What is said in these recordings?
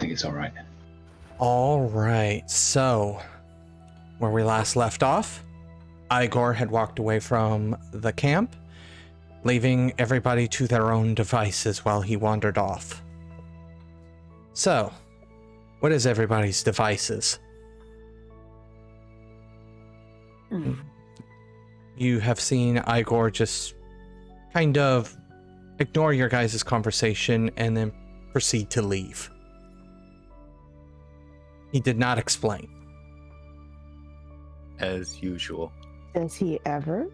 think it's all right. All right, so where we last left off, Igor had walked away from the camp, leaving everybody to their own devices while he wandered off. So, what is everybody's devices? You have seen Igor just kind of ignore your guys' conversation and then proceed to leave. He did not explain. As usual. Does he ever?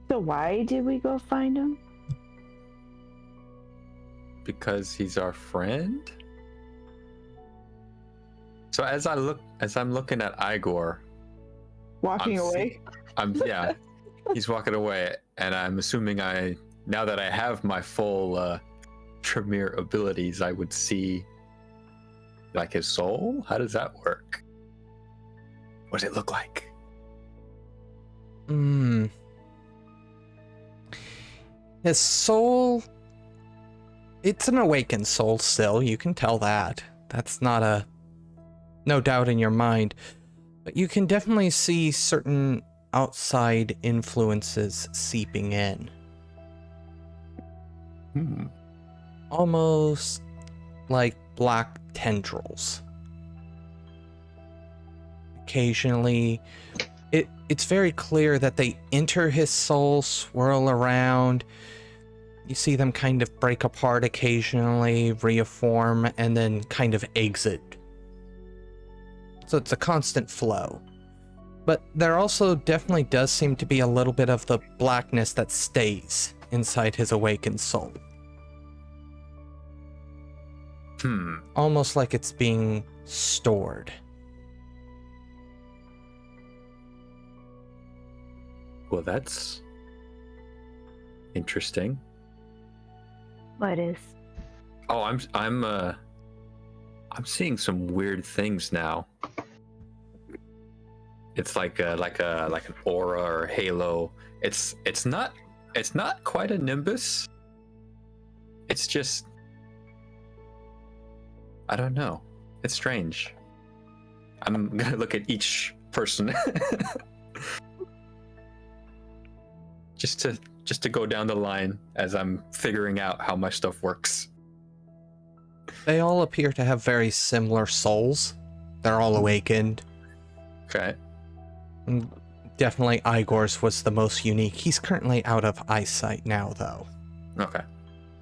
So why did we go find him? Because he's our friend? So as I'm looking at Igor, Walking away? Yeah, he's walking away, and I'm assuming now that I have my full Tremere abilities, I would see like his soul? How does that work? What does it look like? His soul, it's an awakened soul still, you can tell that. That's not no doubt in your mind. But you can definitely see certain outside influences seeping in. Almost like black tendrils. Occasionally, it's very clear that they enter his soul, swirl around. You see them kind of break apart occasionally, reform, and then kind of exit. So it's a constant flow. But there also definitely does seem to be a little bit of the blackness that stays inside his awakened soul. Almost like it's being stored. Well, that's interesting. What is? Oh, I'm seeing some weird things now. It's like an aura or halo. It's not quite a nimbus. It's just, I don't know. It's strange. I'm gonna look at each person just to go down the line as I'm figuring out how my stuff works. They all appear to have very similar souls. They're all awakened. Okay. Definitely Igor's was the most unique. He's currently out of eyesight now, though. Okay.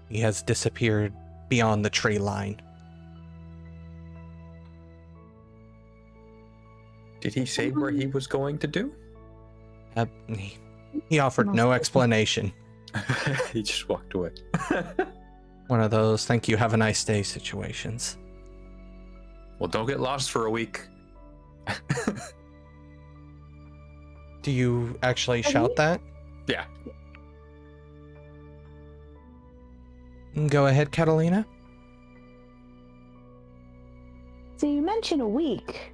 He has disappeared beyond the tree line. Did he say where he was going to do? He offered no explanation. He just walked away. One of those "thank you, have a nice day" situations. Well, don't get lost for a week. Do you actually shout that? Yeah. Go ahead, Catalina. So you mentioned a week,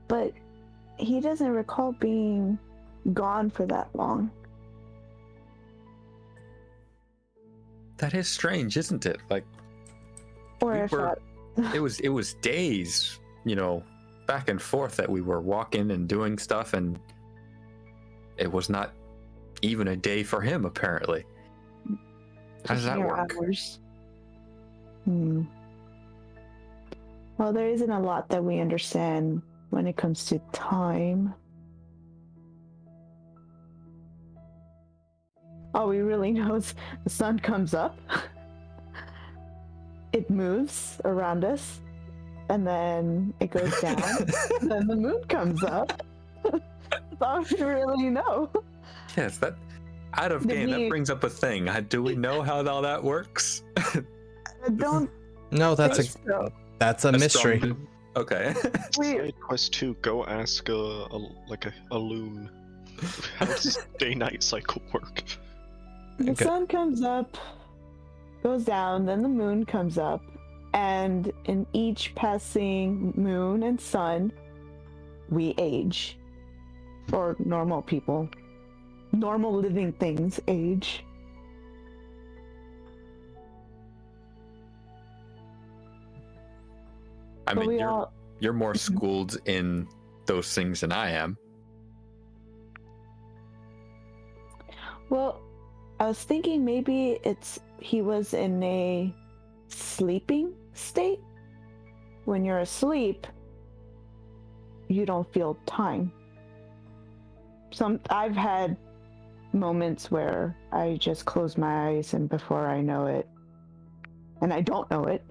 but he doesn't recall being gone for that long. That is strange, isn't it? Like, Or if it was days, back and forth that we were walking and doing stuff, and it was not even a day for him, apparently. How does that work? Hours. Well, there isn't a lot that we understand when it comes to time. All we really know is the sun comes up, it moves around us, and then it goes down, then the moon comes up. That's all we really know. Yes, that out of game, that brings up a thing. Do we know how all that works? I don't. No, that's a mystery. Okay. Side quest 2, go ask a loon. How does day-night cycle work? The sun comes up, goes down, then the moon comes up, and in each passing moon and sun, we age. Or normal people. Normal living things age. I But mean, you're more schooled in those things than I am. Well, I was thinking maybe he was in a sleeping state. When you're asleep, you don't feel time. I've had moments where I just close my eyes and before I know it, and I don't know it,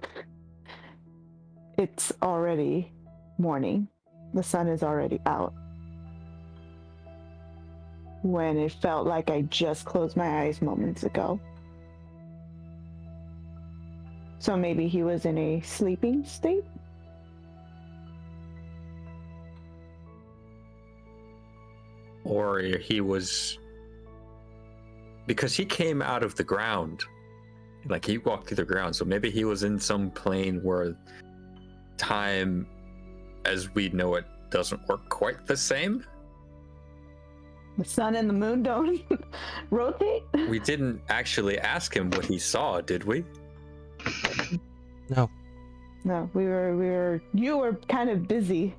it's already morning. The sun is already out. When it felt like I just closed my eyes moments ago. So maybe he was in a sleeping state? Or he was... Because he came out of the ground. Like, he walked through the ground, so maybe he was in some plane where time, as we know it, doesn't work quite the same. The sun and the moon don't rotate? We didn't actually ask him what he saw, did we? No. No, you were kind of busy.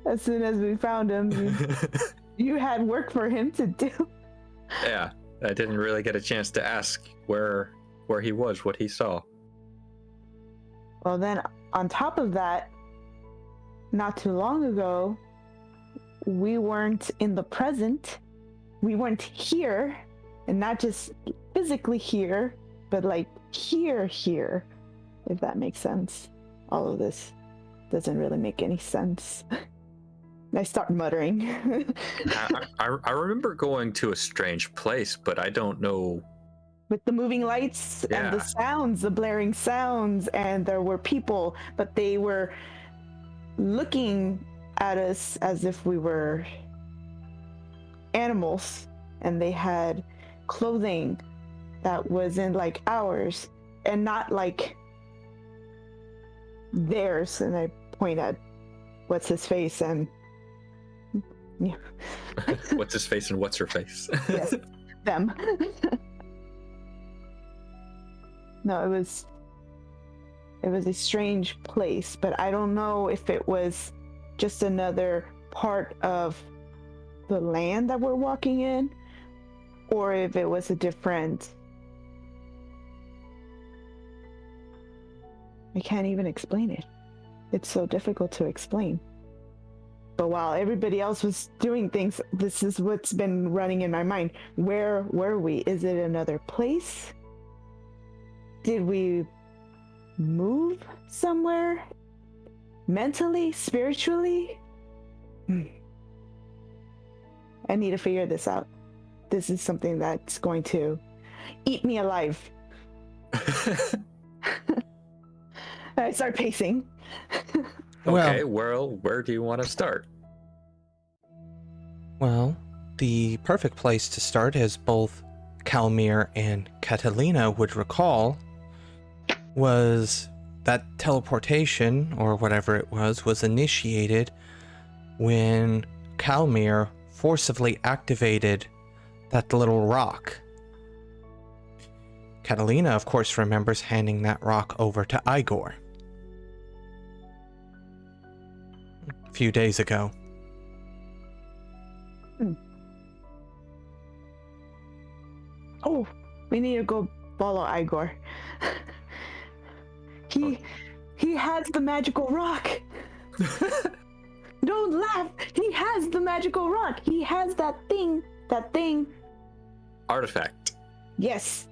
As soon as we found him, you had work for him to do. Yeah, I didn't really get a chance to ask where he was, what he saw. Well, then, on top of that, not too long ago, we weren't in the present. We weren't here, and not just physically here, but like here, if that makes sense. All of this doesn't really make any sense. I start muttering. I remember going to a strange place, but I don't know. With the moving lights and the sounds, the blaring sounds, and there were people, but they were looking at us as if we were animals, and they had clothing that wasn't like ours and not like theirs. And I point at what's his face and yeah. What's his face and what's her face? Yes, them. No, it was a strange place, but I don't know if it was just another part of the land that we're walking in, or if it was a different... I can't even explain it. It's so difficult to explain. But while everybody else was doing things, this is what's been running in my mind. Where were we? Is it another place? Did we move somewhere? Mentally? Spiritually? I need to figure this out. This is something that's going to eat me alive. I start pacing. Okay, well, where do you want to start? Well, the perfect place to start, as both Kalmir and Catalina would recall, was that teleportation, or whatever it was initiated when Kalmir forcibly activated that little rock. Catalina, of course, remembers handing that rock over to Igor a few days ago. Oh, we need to go follow Igor. He has the magical rock. Don't laugh. He has the magical rock. He has that thing. Artifact. Yes.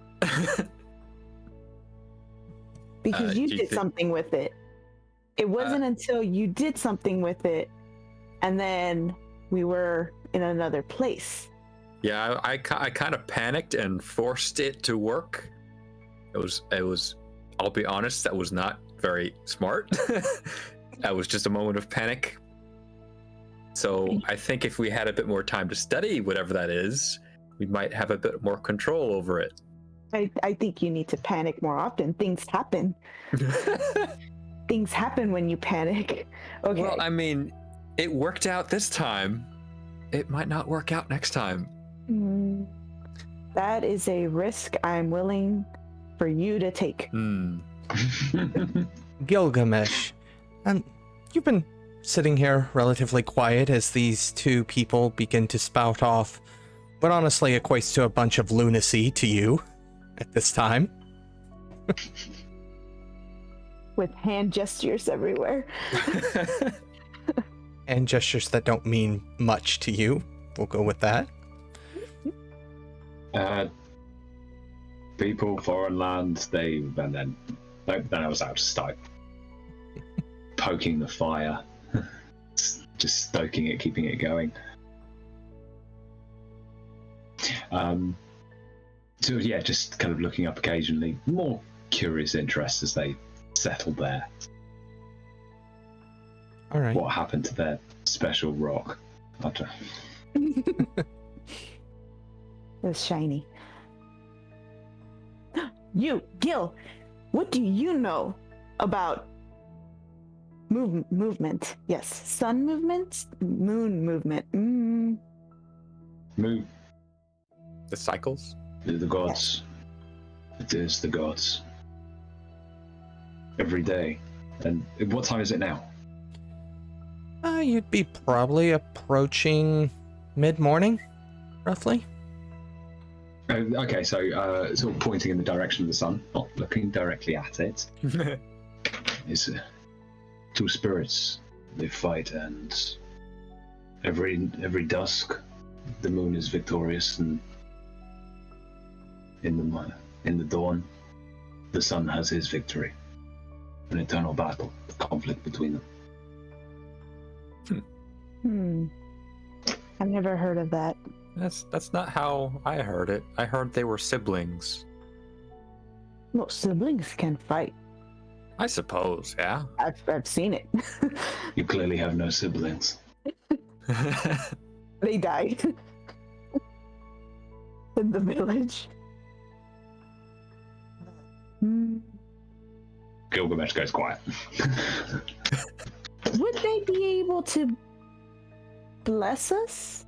Because you did something with it. It wasn't until you did something with it, and then we were in another place. Yeah, I kind of panicked and forced it to work. It was. I'll be honest, that was not very smart. That was just a moment of panic. So I think if we had a bit more time to study whatever that is, we might have a bit more control over it. I think you need to panic more often. Things happen. Things happen when you panic. Okay. Well, I mean, it worked out this time. It might not work out next time. That is a risk I'm willing for you to take. Gilgamesh. You've been sitting here relatively quiet as these two people begin to spout off what honestly equates to a bunch of lunacy to you at this time. With hand gestures everywhere. And gestures that don't mean much to you. We'll go with that. People, foreign lands, and then I was out to start poking the fire, just stoking it, keeping it going. So yeah, just kind of looking up occasionally, more curious interest as they settled there. All right. What happened to their special rock? It was shiny. You, Gil, what do you know about movement? Yes, sun movement, moon movement. Move. The cycles? The gods. It is the gods. Every day. And what time is it now? You'd be probably approaching mid-morning, roughly. Okay, so sort of pointing in the direction of the sun, not looking directly at it. Is two spirits. They fight, and every dusk, the moon is victorious, and in the dawn, the sun has his victory. An eternal battle, a conflict between them. I've never heard of that. That's not how I heard it. I heard they were siblings. Well, siblings can fight. I suppose, yeah. I've seen it. You clearly have no siblings. They died in the village. Gilgamesh goes quiet. Would they be able to bless us?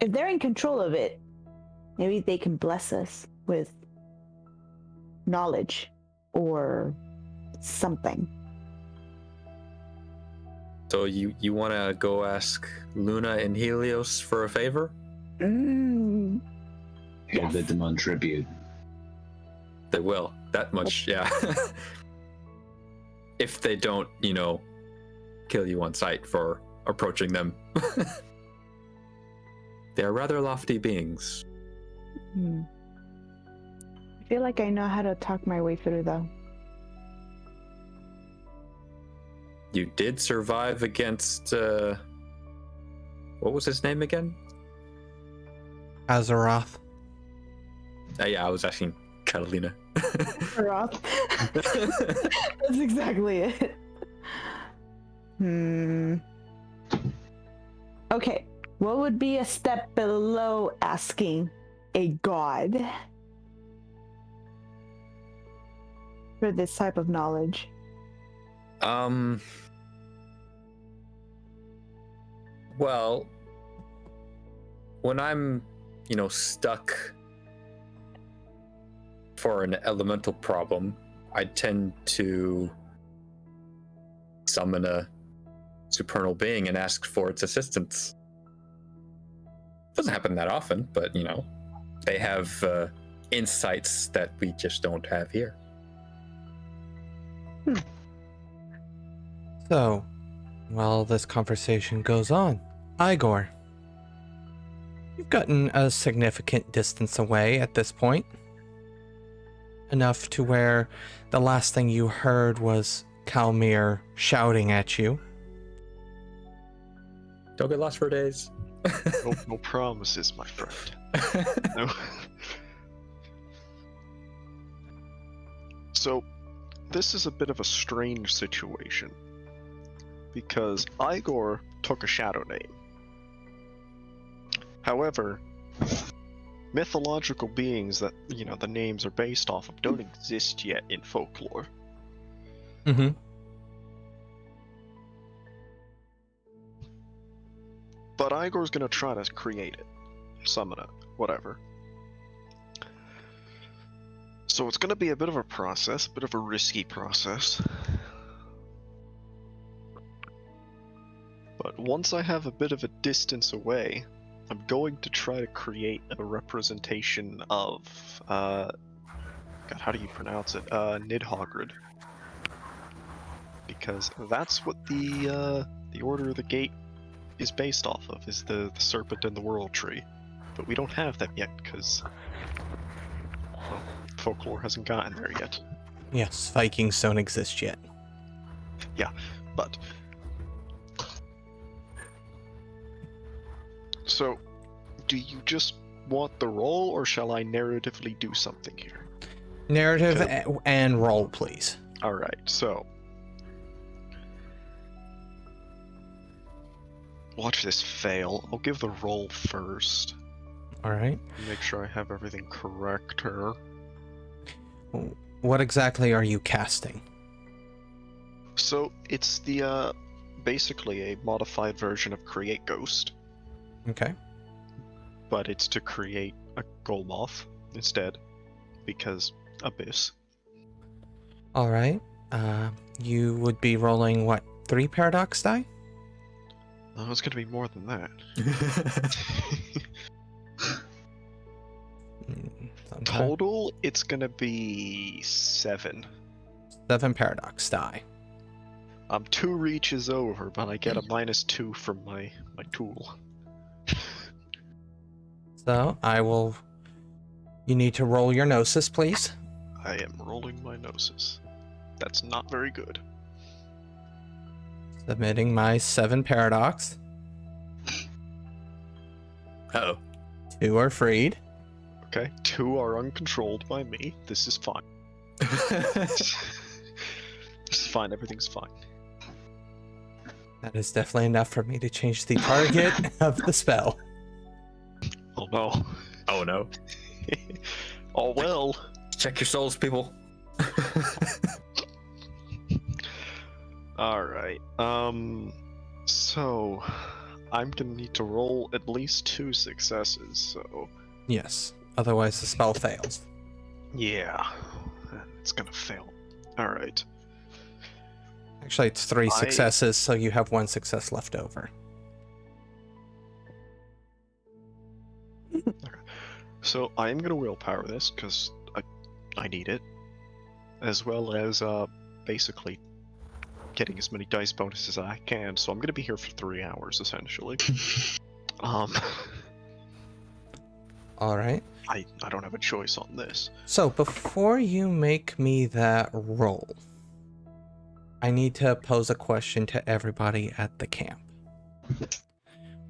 If they're in control of it, maybe they can bless us with knowledge or something. So you want to go ask Luna and Helios for a favor? Yes. They demand tribute. They will. That much, yeah. If they don't, kill you on sight for approaching them. They are rather lofty beings. I feel like I know how to talk my way through, though. You did survive against, what was his name again? Azeroth. Yeah, I was asking Catalina. Roth. That's exactly it. Okay, what would be a step below asking a god for this type of knowledge? Well, when I'm, stuck for an elemental problem, I tend to summon a supernal being and ask for its assistance. Doesn't happen that often, but they have insights that we just don't have here. So, while this conversation goes on, Igor, you've gotten a significant distance away at this point. Enough to where the last thing you heard was Kalmir shouting at you. Don't get lost for days. No promises, my friend. No. So, this is a bit of a strange situation. Because Igor took a shadow name. However, mythological beings that, the names are based off of don't exist yet in folklore. But Igor's gonna try to create it. Summon it. Whatever. So it's going to be a bit of a process, a bit of a risky process. But once I have a bit of a distance away, I'm going to try to create a representation of, God, how do you pronounce it? Nidhogrid. Because that's what the Order of the Gate is based off of, is the Serpent and the World Tree. But we don't have them yet, because well, folklore hasn't gotten there yet. Yes, Vikings don't exist yet. Yeah, but... So, do you just want the roll, or shall I narratively do something here? Narrative and roll, please. Alright, so... Watch this fail. I'll give the roll first. Alright. Make sure I have everything correct here. What exactly are you casting? So, it's the, basically a modified version of Create Ghost, Okay. but it's to create a Golmoth instead, because Abyss. Alright. You would be rolling, what, 3 paradox die? Oh, it's gonna be more than that. Sometime. Total, it's gonna be 7. 7 paradox die. I'm 2 reaches over, but I get a -2 from my tool. So, I will... You need to roll your gnosis, please. I am rolling my gnosis. That's not very good. Submitting my 7 paradox. Uh-oh. 2 are freed. Okay, 2 are uncontrolled by me. This is fine. This is fine, everything's fine. That is definitely enough for me to change the target of the spell. Oh no. Oh no. Oh well. Check your souls, people. Alright, so I'm gonna need to roll at least 2 successes, so Yes. Otherwise the spell fails. yeah, it's gonna fail. Alright. Actually, it's 3 successes, so you have 1 success left over. So I am gonna willpower this, because I need it. As well as, basically getting as many dice bonuses as I can, so I'm gonna be here for 3 hours, essentially. Alright. I don't have a choice on this. So, before you make me that roll, I need to pose a question to everybody at the camp.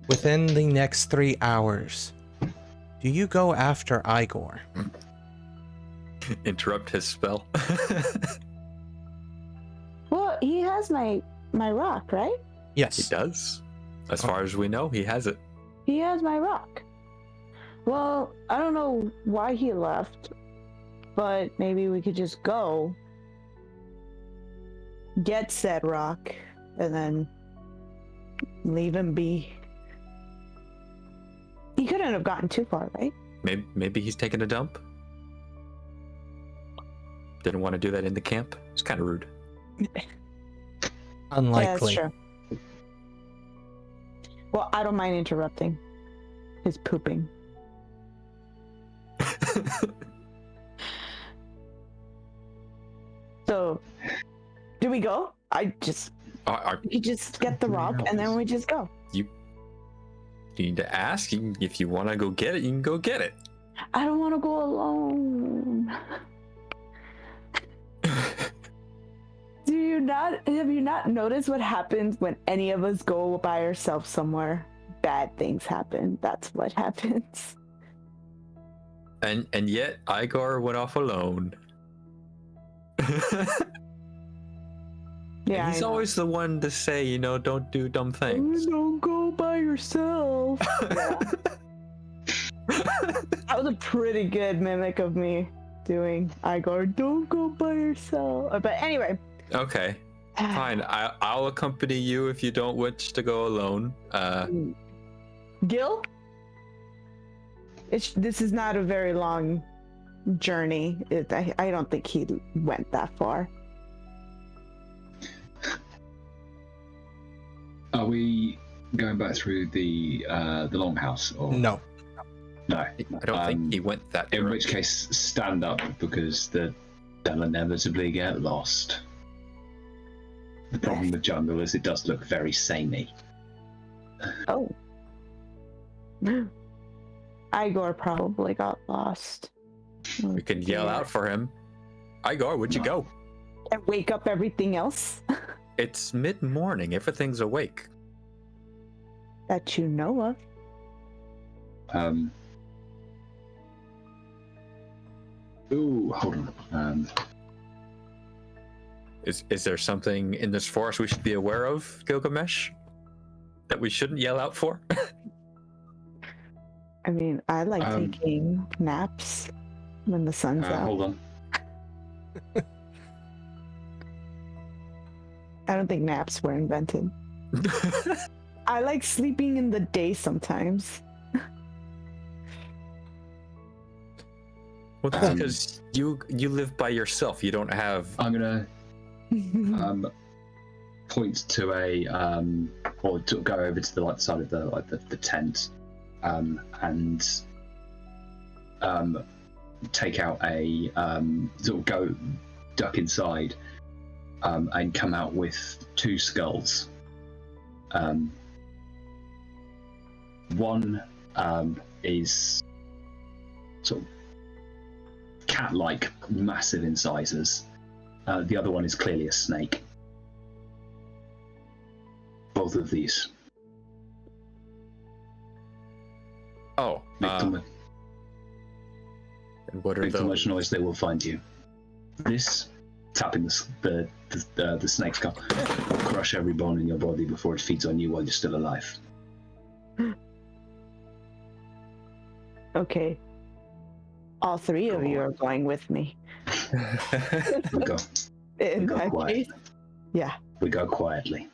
Within the next 3 hours, do you go after Igor? Interrupt his spell. Well, he has my rock, right? He Yes. does. As far as we know, he has it. He has my rock. Well, I don't know why he left, but maybe we could just go, get said rock, and then leave him be. He couldn't have gotten too far, right? Maybe he's taking a dump. Didn't want to do that in the camp. It's kind of rude. Unlikely. Yeah, that's true. Well, I don't mind interrupting his pooping. So, do we go? You just get the rock and then we just go. You need to ask. If you want to go get it, you can go get it. I don't want to go alone. Have you not noticed what happens when any of us go by ourselves somewhere? Bad things happen. That's what happens. And yet Igor went off alone. Yeah, And he's always the one to say, don't do dumb things. Don't go by yourself. Yeah. That was a pretty good mimic of me doing Igor. Don't go by yourself. But anyway. Okay, fine. I'll accompany you if you don't wish to go alone. Gil? This is not a very long journey. I don't think he went that far. Are we going back through the longhouse? Or No. No. I don't think he went that In direction. which case, stand up because they'll inevitably get lost. The problem with jungle is it does look very samey. Oh. Igor probably got lost. We can yell out for him. Igor, where'd you go? And wake up everything else It's mid-morning. Everything's awake. that you know of. Ooh, hold on. Is there something in this forest we should be aware of, Gilgamesh? That we shouldn't yell out for? I mean, I like taking naps when the sun's out. Hold on. I don't think naps were invented. I like sleeping in the day sometimes. Well, that's because you live by yourself. You don't have. I'm gonna point to a or to go over to the side of the tent, and take out a sort of go duck inside, and come out with two skulls. One is sort of cat-like, massive incisors. The other one is clearly a snake. Both of these. Oh. Make And what are too those? much noise, they will find you. This, tapping the snake skull, will crush every bone in your body before it feeds on you while you're still alive. Okay. All three of you are going with me. We go. In Go that quiet. case, yeah. We go quietly.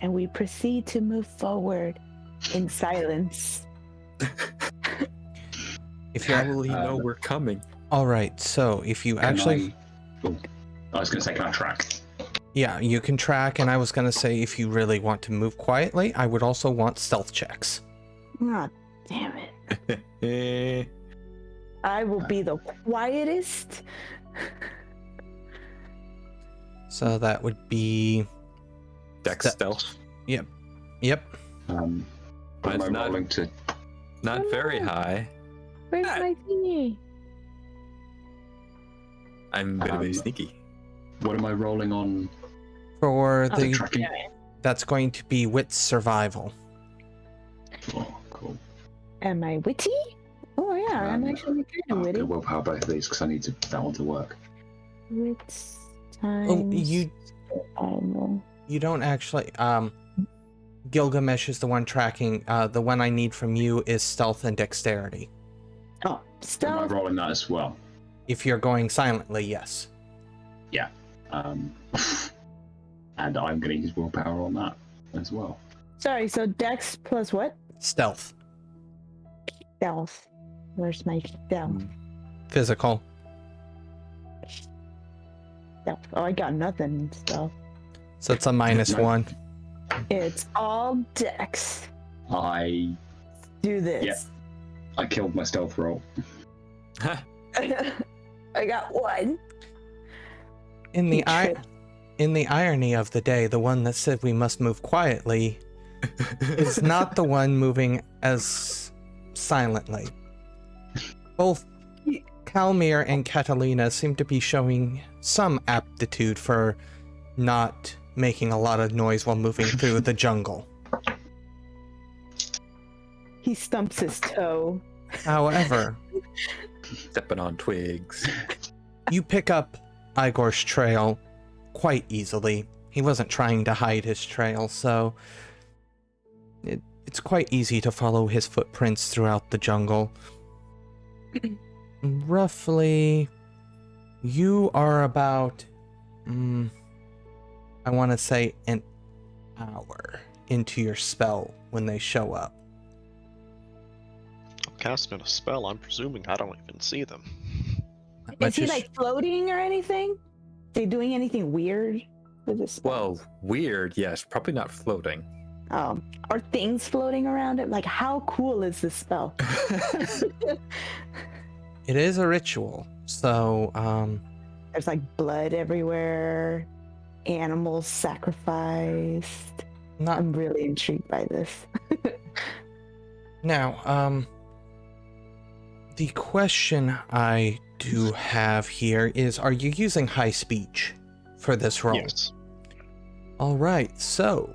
And we proceed to move forward in silence. If How you're will he know we're coming? all right, so if you Can actually, I was going to say, can I track? yeah, you can track. And I was gonna say, if you really want to move quietly, I would also want stealth checks. Ah, damn it. I will be the quietest. So that would be, Dex stealth. yep. What am Mine's I not- rolling to? Not very high. Where's my thingy? I'm gonna be sneaky. What am I rolling on? For Is it the, tracking? that's going to be wit survival. Oh, cool. Am I witty? Oh yeah, I'm actually kind of I'm witty. going to willpower both of these because I need that one to work. Wits times. Oh, you don't actually. Gilgamesh is the one tracking. The one I need from you is stealth and dexterity. Oh, Am I stealth. rolling that as well? If you're going silently, yes. And I'm going to use willpower on that as well. Sorry, so dex plus what? Stealth. Stealth. Where's my stealth? Physical. Stealth. Oh, I got nothing in stealth. So it's a minus No. 1. It's all dex. I Do this. killed my stealth roll. I got one. In the Trip. in the irony of the day, the one that said we must move quietly is not the one moving as silently. Both Kalmir and Catalina seem to be showing some aptitude for not making a lot of noise while moving through the jungle. He stumps his toe. However, Stepping on twigs. you pick up Igor's trail quite easily. He wasn't trying to hide his trail, so it's quite easy to follow his footprints throughout the jungle. Roughly, you are about, I want to say, an hour into your spell when they show up. casting a spell, I'm presuming I don't even see them. Is he like floating or anything? Is he doing anything weird with this spell? Well, weird, yes. Probably not floating. Are things floating around it? Like, how cool is this spell? It is a ritual, so There's like blood everywhere, animals sacrificed. I'm really intrigued by this. Now, the question I do have here is, are you using high speech for this role? Yes. All right, so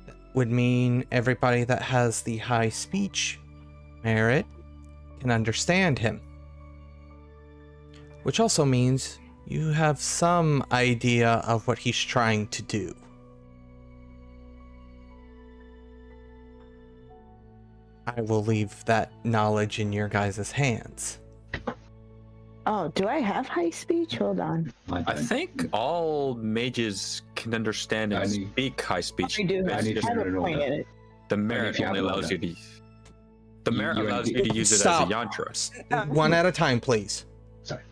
that would mean everybody that has the high speech merit can understand him. Which also means you have some idea of what he's trying to do. I will leave that knowledge in your guys' hands. Oh, do I have high speech? Hold on. I think all mages can understand and Only- speak high speech. I do. It's I need just to I know haven't in order. pointed it. the Only merit if you only have allows you order. to. The merit you allows only- you to use it Stop. as a yantra. One at a time, please. Sorry.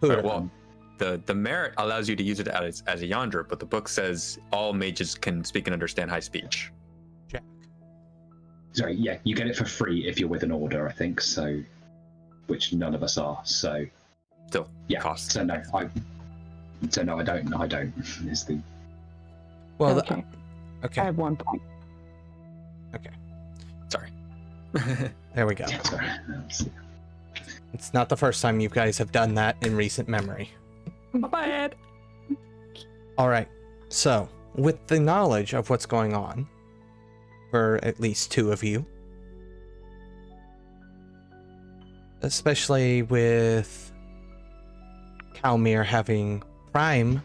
Pooter. Well, the merit allows you to use it as a yandra, but the book says all mages can speak and understand high speech. Jack. Sorry, yeah, you get it for free if you're with an order, I think, so, which none of us are, so, Still, yeah, costs. so no, I don't, is the, Well, Okay. okay, I have 1 point. Sorry. there we go. sorry, It's not the first time you guys have done that in recent memory. Bad. All right, so with the knowledge of what's going on, for at least two of you, especially with Kalmir having Prime,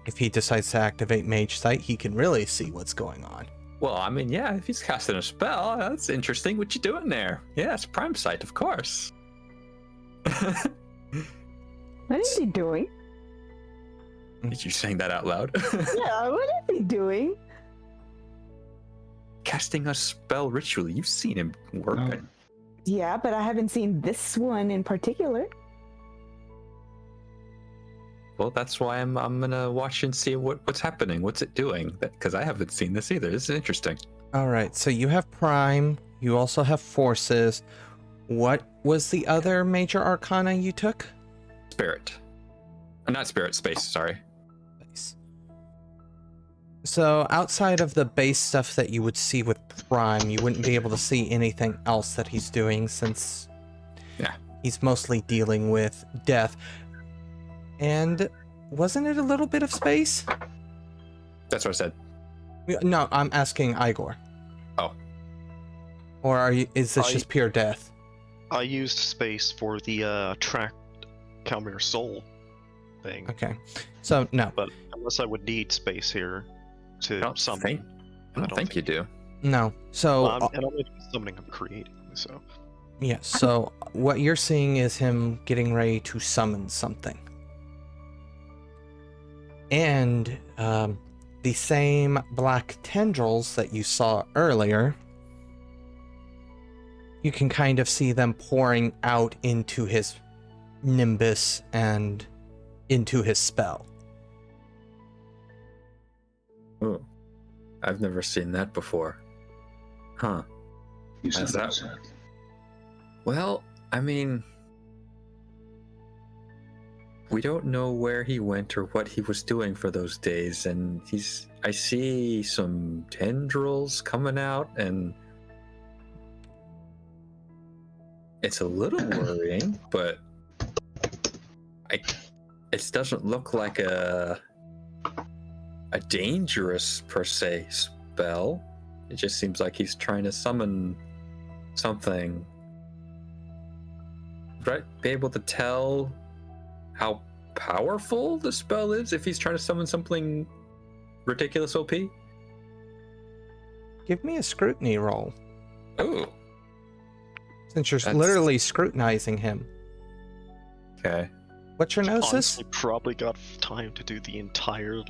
if he decides to activate Mage Sight, he can really see what's going on. Well, I mean, yeah, if he's casting a spell, that's interesting. What you doing there? Yeah, it's prime sight, of course. What is he doing? Did you saying that out loud? Yeah, what is he doing? Casting a spell ritually. You've seen him work. Oh. Yeah, but I haven't seen this one in particular. Well, that's why I'm gonna watch and see what's happening. What's it doing? Because I haven't seen this either. This is interesting. All right, so you have Prime, you also have Forces. What was the other major arcana you took? Spirit. Not spirit, space, sorry. Nice. So outside of the base stuff that you would see with Prime, you wouldn't be able to see anything else that he's doing since he's mostly dealing with death. And wasn't it a little bit of space? That's what I said. No, I'm asking Igor. Oh. Or is this just pure death? I used space for the track Kalmir soul thing, Okay. So, no. but unless I would need space here to I don't summon. think you do. No. So, And I'm not summoning, I'm creating, so. yeah, so what you're seeing is him getting ready to summon something. And the same black tendrils that you saw earlier, you can kind of see them pouring out into his nimbus and into his spell. Oh, I've never seen that before. Huh. you said Is that. that- Well, I mean, we don't know where he went or what he was doing for those days, and I see some tendrils coming out, and it's a little worrying, but it doesn't look like a dangerous per se spell. It just seems like he's trying to summon something. Would I be able to tell how powerful the spell is if he's trying to summon something ridiculous OP? Give me a scrutiny roll, Oh, since you're That's- literally scrutinizing him. okay. What's your gnosis? Honestly, probably got time to do the entire,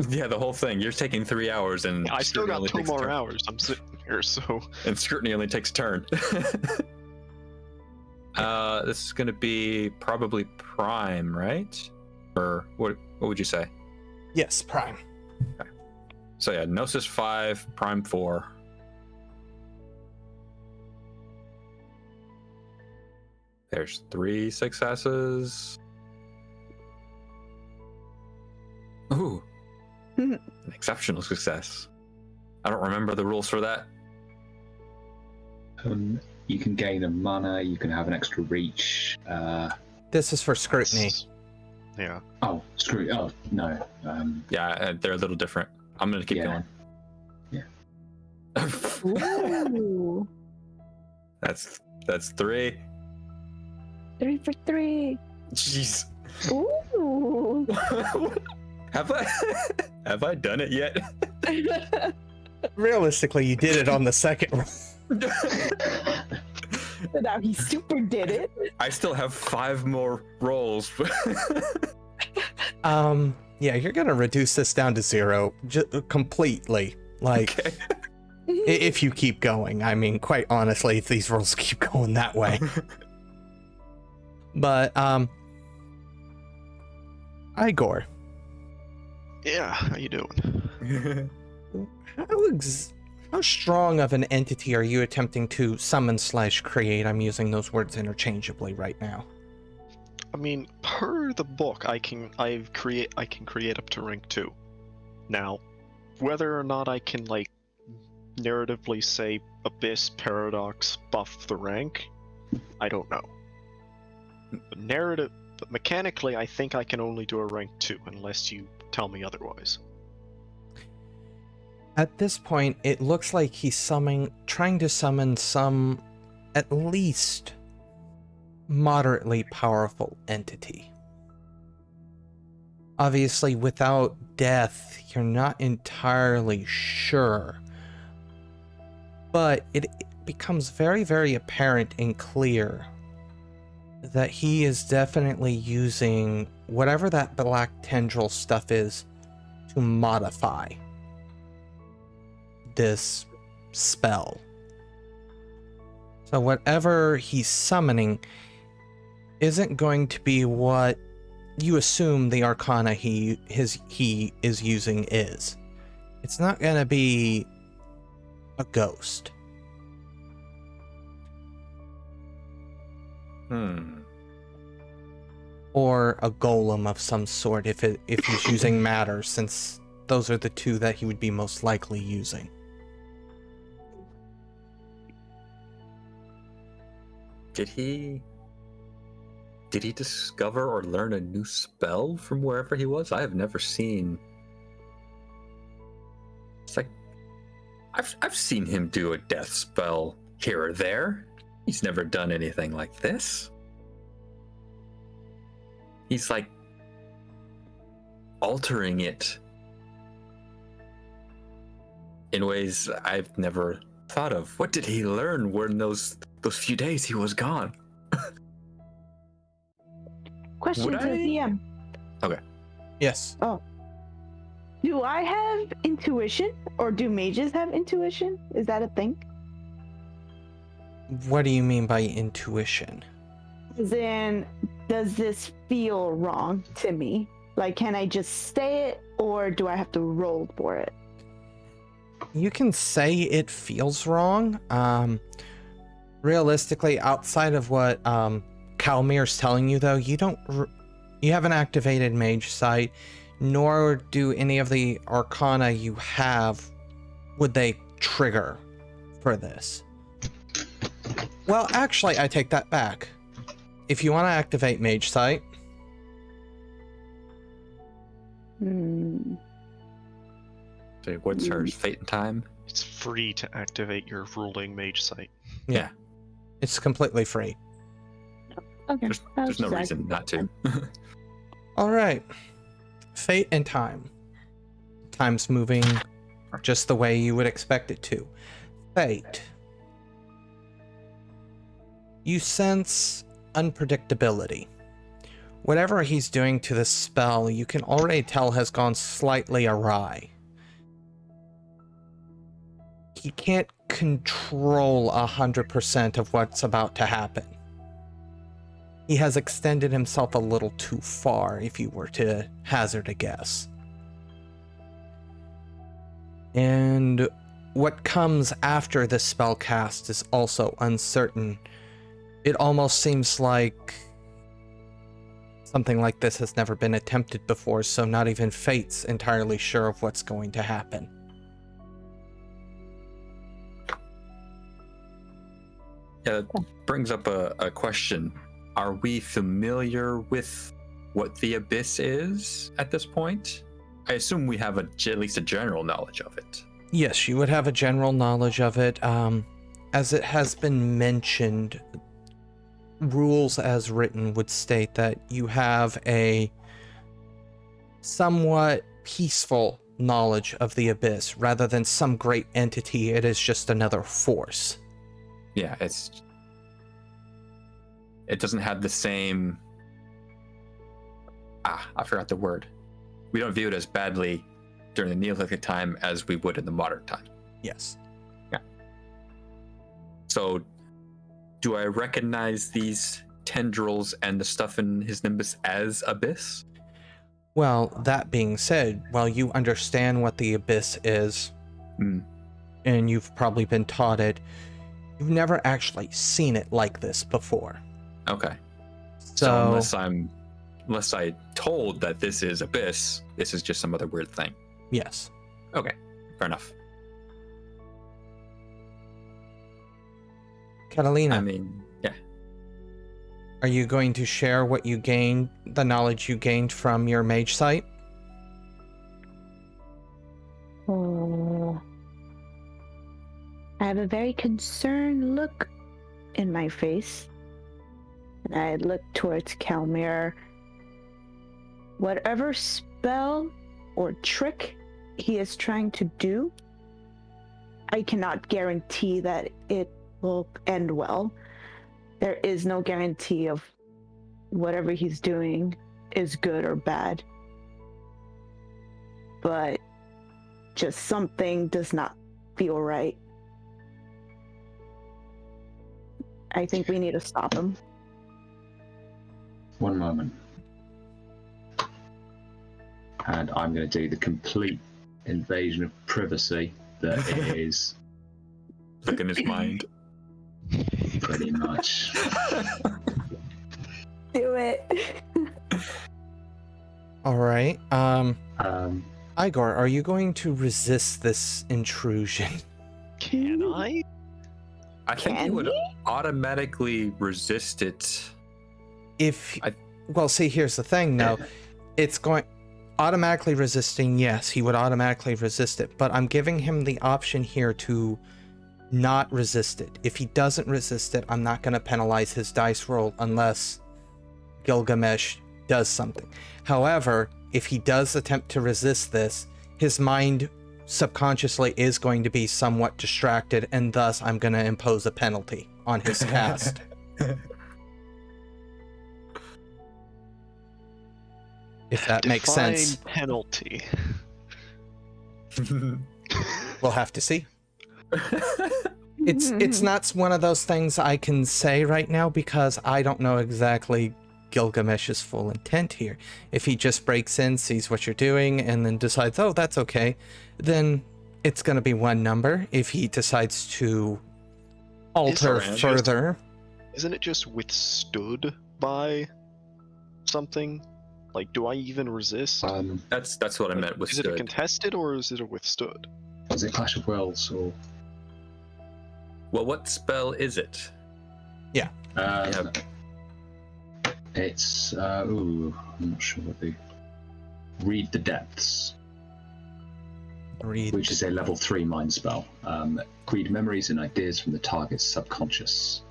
Yeah, the whole thing. You're taking 3 hours, and I still Scrutiny got only 2 takes a more turn. hours. I'm sitting here, so And Scrutiny only takes a turn. This is gonna be probably Prime, right? Or what would you say? Yes, Prime. So yeah, Gnosis 5, Prime 4. There's 3 successes. Ooh. An exceptional success. I don't remember the rules for that. You can gain a mana. You can have an extra reach. This is for Scrutiny. yeah. Oh, screw. Oh no. Yeah, they're a little different. I'm gonna keep Yeah. going. Ooh. That's 3. 3 for 3. Jeez. Ooh. Have I done it yet? Realistically, you did it on the second roll. Now he super did it. I still have 5 more rolls. Yeah, you're gonna reduce this down to 0 completely. Like, Okay. if you keep going. I mean, quite honestly, if these rolls keep going that way. But, Igor, Yeah, how you doing? how strong of an entity are you attempting to summon / create? I'm using those words interchangeably right now. I mean, per the book, I can create up to rank 2. Now, whether or not I can like narratively say Abyss Paradox buff the rank, I don't know. But mechanically, I think I can only do a rank 2 unless you tell me otherwise. At this point, it looks like he's trying to summon some, at least, moderately powerful entity. Obviously, without death, you're not entirely sure. But it becomes very, very apparent and clear that he is definitely using whatever that black tendril stuff is to modify this spell. So whatever he's summoning isn't going to be what you assume the arcana he is using is. It's not going to be a ghost. Or a golem of some sort if he's using matter, since those are the 2 that he would be most likely using. Did he discover or learn a new spell from wherever he was? I have never seen. It's like I've seen him do a death spell here or there. He's never done anything like this. He's like altering it in ways I've never thought of. What did he learn when those few days he was gone? Question Would to the I? DM. Okay. Yes. Do I have intuition, or do mages have intuition? Is that a thing? What do you mean by intuition? As in, does this feel wrong to me? Like, can I just say it, or do I have to roll for it? You can say it feels wrong. Realistically, outside of what Kalmir's telling you, though, you haven't activated Mage Sight, nor do any of the Arcana you have would they trigger for this. Well, actually, I take that back. If you want to activate Mage Sight, So what's hers? Fate and Time? It's free to activate your ruling mage sight. yeah, it's completely free. Okay. There's no reason not to. All right, Fate and Time. Time's moving just the way you would expect it to. Fate. You sense unpredictability. whatever he's doing to the spell, you can already tell has gone slightly awry. He can't control 100% of what's about to happen. He has extended himself a little too far, if you were to hazard a guess. And what comes after the spell cast is also uncertain. It almost seems like something like this has never been attempted before, so not even Fate's entirely sure of what's going to happen. Yeah, that brings up a question. Are we familiar with what the Abyss is at this point? I assume we have at least a general knowledge of it. Yes, you would have a general knowledge of it. As it has been mentioned, rules as written would state that you have a somewhat peaceful knowledge of the Abyss. Rather than some great entity, it is just another force. Yeah, it doesn't have the same... I forgot the word. We don't view it as badly during the Neolithic time as we would in the modern time. Yes. Yeah. So, do I recognize these tendrils and the stuff in his nimbus as Abyss? Well, that being said, while you understand what the Abyss is, and you've probably been taught it, you've never actually seen it like this before. Okay. So unless I told that this is Abyss, this is just some other weird thing. Yes. Okay, fair enough. Catalina, I mean, yeah. are you going to share what you gained, the knowledge you gained from your mage site? Oh. I have a very concerned look in my face. And I look towards Kalmir. Whatever spell or trick he is trying to do, I cannot guarantee that it will end well. There is no guarantee of whatever he's doing is good or bad. But just something does not feel right. I think we need to stop him. One moment. And I'm going to do the complete invasion of privacy that is... Look in his mind. Pretty much. Do it. All right. Igor, are you going to resist this intrusion? Can I? I think he would automatically resist it. Well, see, here's the thing, though. It's going... Automatically resisting, yes, he would automatically resist it, but I'm giving him the option here to not resist it. If he doesn't resist it, I'm not going to penalize his dice roll unless Gilgamesh does something. However, if he does attempt to resist this, his mind subconsciously is going to be somewhat distracted, and thus I'm going to impose a penalty on his cast. If that makes sense. Penalty. We'll have to see. It's not one of those things I can say right now because I don't know exactly Gilgamesh's full intent here. If he just breaks in, sees what you're doing, and then decides, oh, that's okay, then it's going to be one number. If he decides to alter further... Isn't it just withstood by something? Like, do I even resist? That's what I meant with Is it a contested or is it a withstood? Was it Clash of Wills or... Well, what spell is it? Yeah. It's... I'm not sure what the... Read the Depths. Which is a level 3 mind spell. Read memories and ideas from the target's subconscious.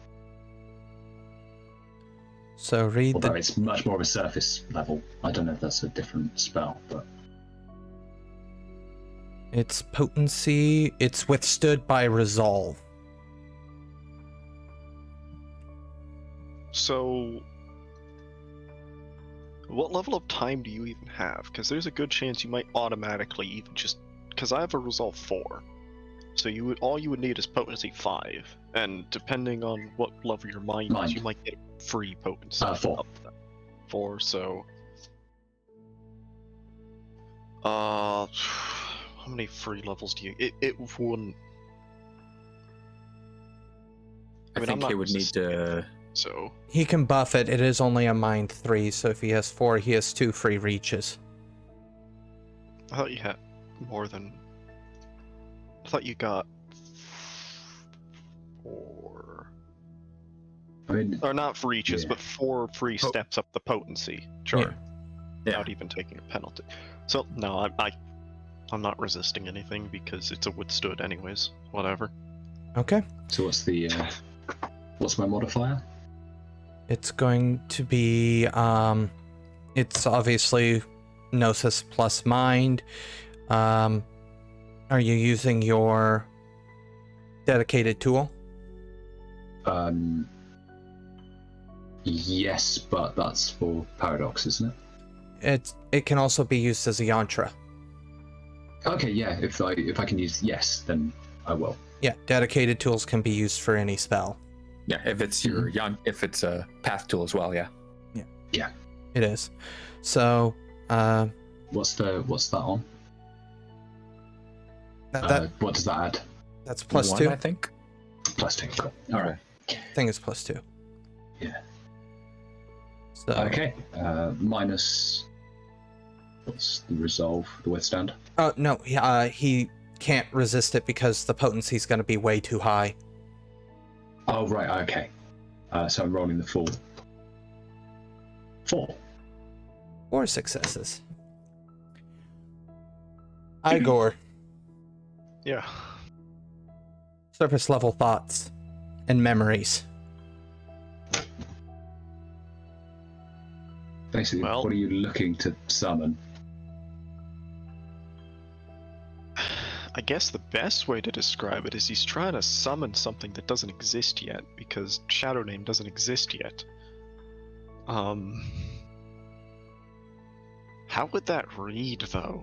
So Although it's much more of a surface level. I don't know if that's a different spell, but... Its potency, it's withstood by resolve. So... What level of time do you even have? Because there's a good chance you might automatically even just... Because I have a resolve 4. So all you would need is potency 5. And depending on what level your mind is, you might get free potency. 4. 4, so... how many free levels do you... It wouldn't... I mean, think he would need to... So... He can buff it. It is only a mind 3, so if he has 4, he has 2 free reaches. I thought you had more than... I thought you got 4... I mean, or not for reaches, but 4 free steps up the potency chart. Yeah. Without even taking a penalty. So, no, I'm not resisting anything because it's a withstood anyways. Whatever. Okay. So what's my modifier? It's going to be, it's obviously Gnosis plus Mind. Are you using your dedicated tool? Yes, but that's for Paradox, isn't it? It can also be used as a yantra. Okay, yeah, if I can use yes, then I will. Yeah, dedicated tools can be used for any spell. Yeah, if it's your if it's a path tool as well, yeah. Yeah. It is. So, what's that on? What does that add? That's plus 1, 2. I think. Plus 2. Cool. All right. I think it's plus 2. Yeah. So, okay. Minus. What's the resolve? The withstand? Oh no, he can't resist it because the potency is going to be way too high. Oh right. Okay. So I'm rolling the full 4. 4 successes. Igor. Yeah. Surface level thoughts and memories. Basically, Well, what are you looking to summon? I guess the best way to describe it is he's trying to summon something that doesn't exist yet, because Shadow Name doesn't exist yet. How would that read, though?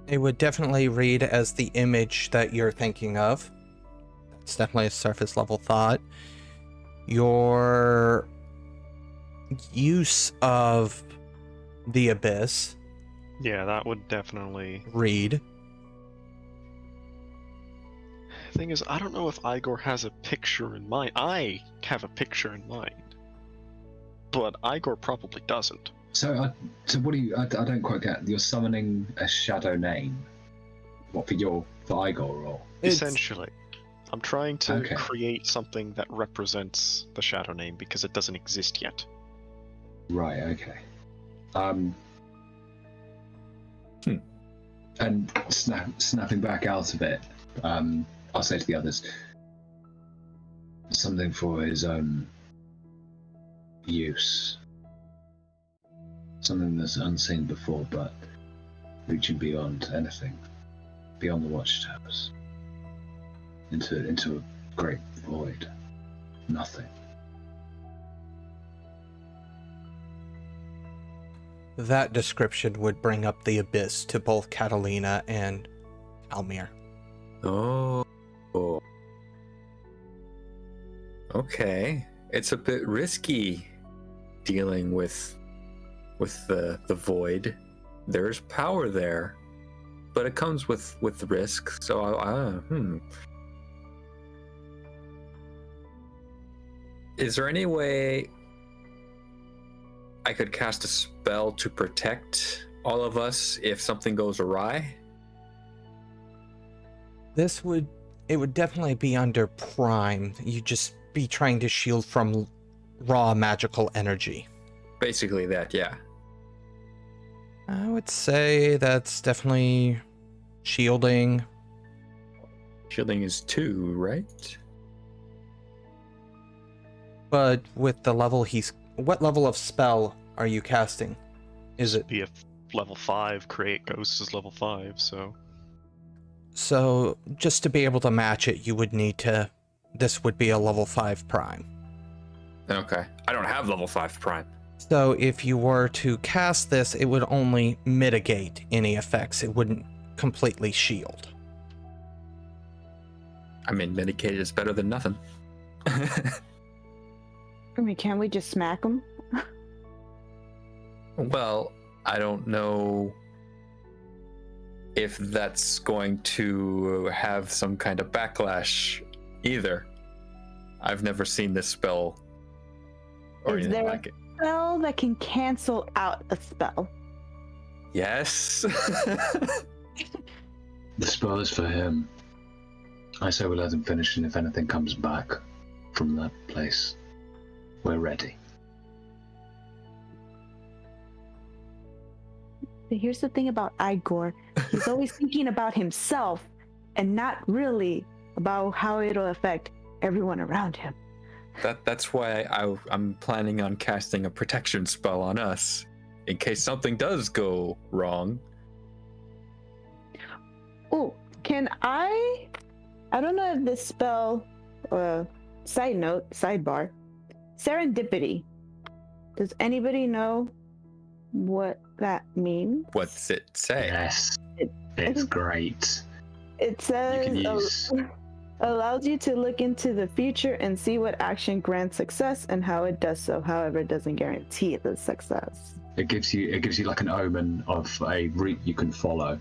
It would definitely read as the image that you're thinking of. That's definitely a surface level thought. Your use of the abyss. Yeah, that would definitely... Read. Thing is, I don't know if Igor has a picture in mind. I have a picture in mind. But Igor probably doesn't. So what do you? I don't quite get. You're summoning a shadow name. What for Igor or? Essentially, I'm trying to create something that represents the Shadow Name because it doesn't exist yet. Right. Okay. And snapping back out of it, I'll say to the others something for his own use. Something that's unseen before, but reaching beyond anything, beyond the watchtowers, into a great void, nothing. That description would bring up the abyss to both Catalina and Kalmir. Oh. Okay. It's a bit risky dealing with the void. There's power there, but it comes with risk. So Is there any way I could cast a spell to protect all of us if something goes awry? It would definitely be under Prime. You'd just be trying to shield from raw magical energy. Basically that, yeah. I would say that's definitely shielding. Shielding is 2, right? But with the level what level of spell are you casting? Is it? Be a level 5, create ghosts is level 5, so... So, just to be able to match it, you would need to... This would be a level 5 prime. Okay. I don't have level 5 prime. So if you were to cast this, it would only mitigate any effects. It wouldn't completely shield. I mean, mitigate is better than nothing. I mean, can't we just smack him? Well, I don't know if that's going to have some kind of backlash either. I've never seen this spell or Is anything there like it. a spell that can cancel out a spell? Yes. The spell is for him. I say we let him finish, and if anything comes back from that place, we're ready. But here's the thing about Igor. He's always thinking about himself and not really about how it'll affect everyone around him. That's why I'm planning on casting a protection spell on us in case something does go wrong. Oh, can I don't know if this spell, sidebar, serendipity. Does anybody know what that means? What's it say? Yes, it's great. It says You can use. allows you to look into the future and see what action grants success and how it does so. However, it doesn't guarantee the success. It gives you like an omen of a route you can follow,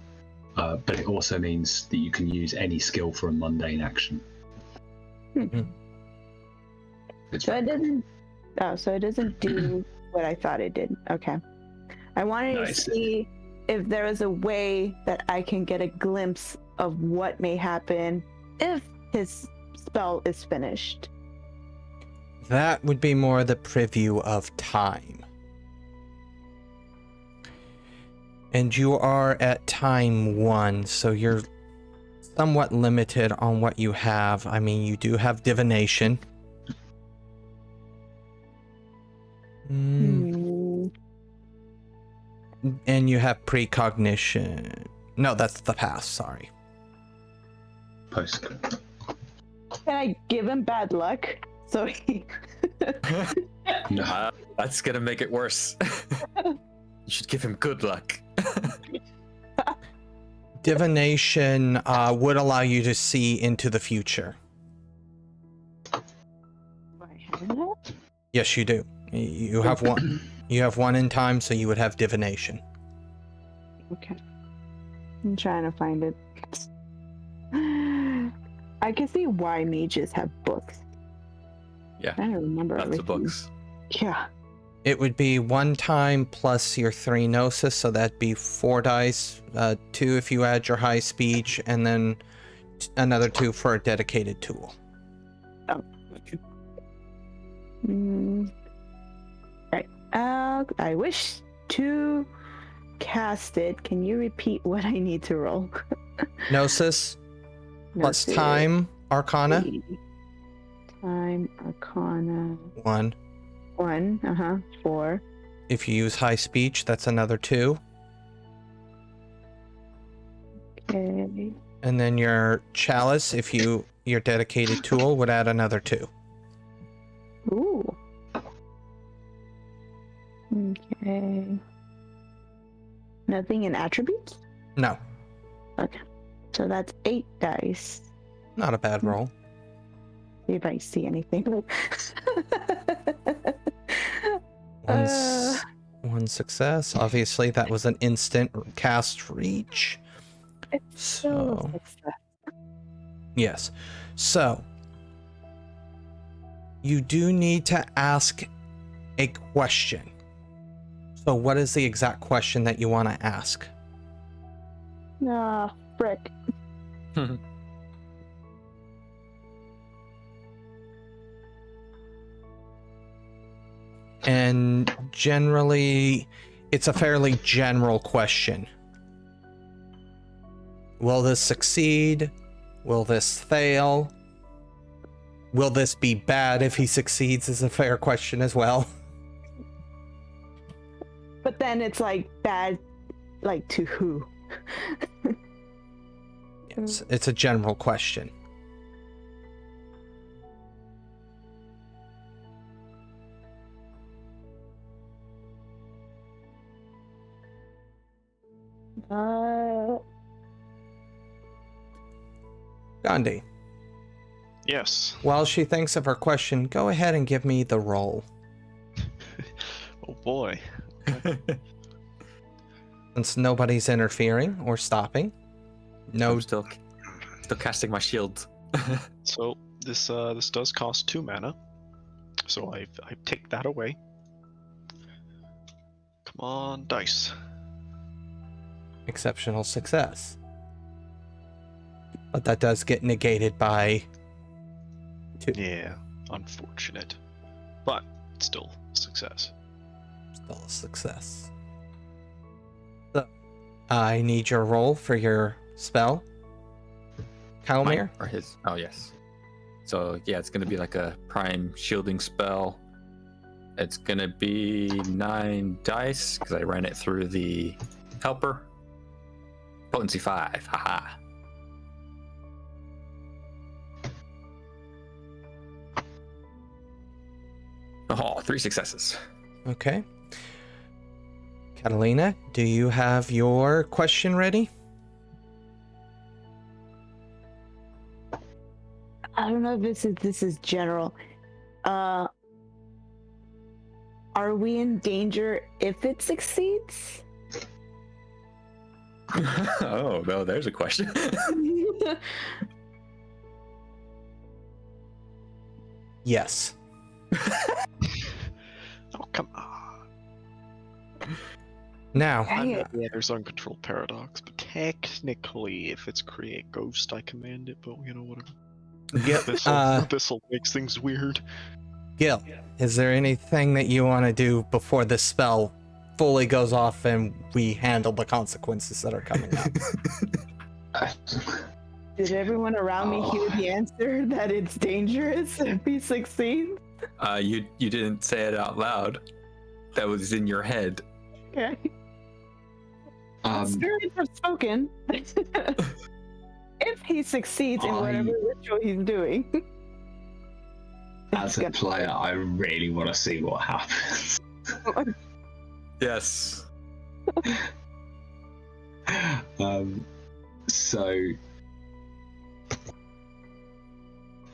but it also means that you can use any skill for a mundane action. It's So it very cool. doesn't. Oh, so it doesn't do what I thought it did. Okay. I wanted to Nice. see if there was a way that I can get a glimpse of what may happen if his spell is finished. That would be more the preview of time. And you are at time 1, so you're somewhat limited on what you have. I mean, you do have divination. And you have precognition. No, that's the past, sorry. Post. Can I give him bad luck? So he. No. That's gonna make it worse. You should give him good luck. Divination would allow you to see into the future. Yes, you do. You have one. You have one in time, so you would have divination. Okay. I'm trying to find it. I can see why mages have books. Yeah. I don't remember Lots everything. of books. Yeah. It would be 1 time plus your 3 gnosis, so that'd be 4 dice. 2 if you add your high speech, and then another 2 for a dedicated tool. Oh. Okay. Right. I wish to cast it. Can you repeat what I need to roll? Gnosis plus Gnosis. time, arcana, Time, Arcana. 1. 1. 4. If you use high speech, that's another 2. Okay. And then your chalice, if your dedicated tool, would add another 2. Ooh. Okay. Nothing in attributes? No, Okay. So that's 8 dice. not a bad roll. See if I see anything. One success. Obviously, that was an instant cast reach. It's So, success. yes. So, you do need to ask a question. So, what is the exact question that you want to ask? Ah, frick. And generally, it's a fairly general question. Will this succeed? Will this fail? Will this be bad if he succeeds is a fair question as well. But then it's like bad, like to who? It's a general question. Gandhi, Yes. while she thinks of her question, go ahead and give me the roll. Oh boy. Since nobody's interfering or stopping. No. I'm still casting my shield. So this does cost 2 mana. So I take that away. Come on, dice. Exceptional success. But that does get negated by 2. Yeah, unfortunate. But still success. Still a success. So, I need your roll for your spell. Kalmir? Mine or his? Oh, yes. So, yeah, it's going to be like a prime shielding spell. It's going to be 9 dice, because I ran it through the helper. Potency 5. Haha. Oh, 3 successes. Okay. Catalina, do you have your question ready? I don't know if this is general. Are we in danger if it succeeds? Oh, no, there's a question. Yes. Oh, come on. Now, Yeah. Yeah, there's uncontrolled paradox, but technically, if it's create ghost, I command it, but you know, whatever. This'll make things weird. Gil, is there anything that you want to do before this spell fully goes off and we handle the consequences that are coming up? Did everyone around me hear the answer that it's dangerous if he succeeds? You didn't say it out loud. That was in your head. Okay. Spirits have spoken. If he succeeds in whatever ritual he's doing. As a player, I really want to see what happens. Yes. So,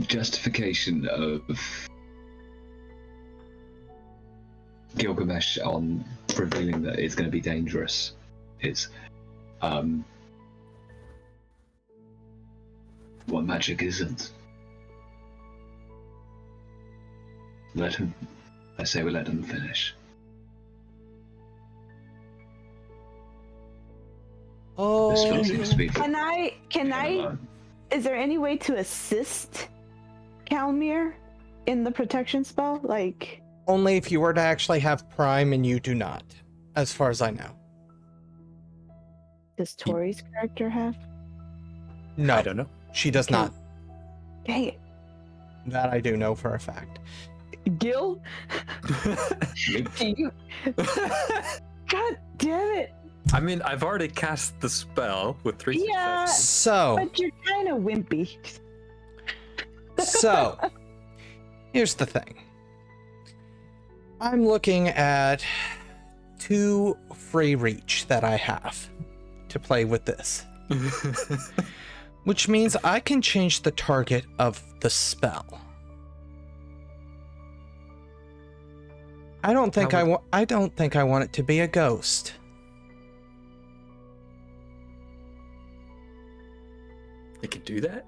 justification of Gilgamesh on revealing that it's going to be dangerous is what magic isn't. I say we let him finish. Oh, This spell seems to be Can I, is there any way to assist Kalmir in the protection spell? Like, only if you were to actually have Prime and you do not, as far as I know. does Tori's character have? No, I don't know. she does not. Dang it. That I do know for a fact. Gil? You... God damn it. I mean, I've already cast the spell with 3 Yeah. successes. So, But you're kind of wimpy. so, here's the thing. I'm looking at 2 free reach that I have to play with this. Which means I can change the target of the spell. I don't think I want it to be a ghost. You can do that?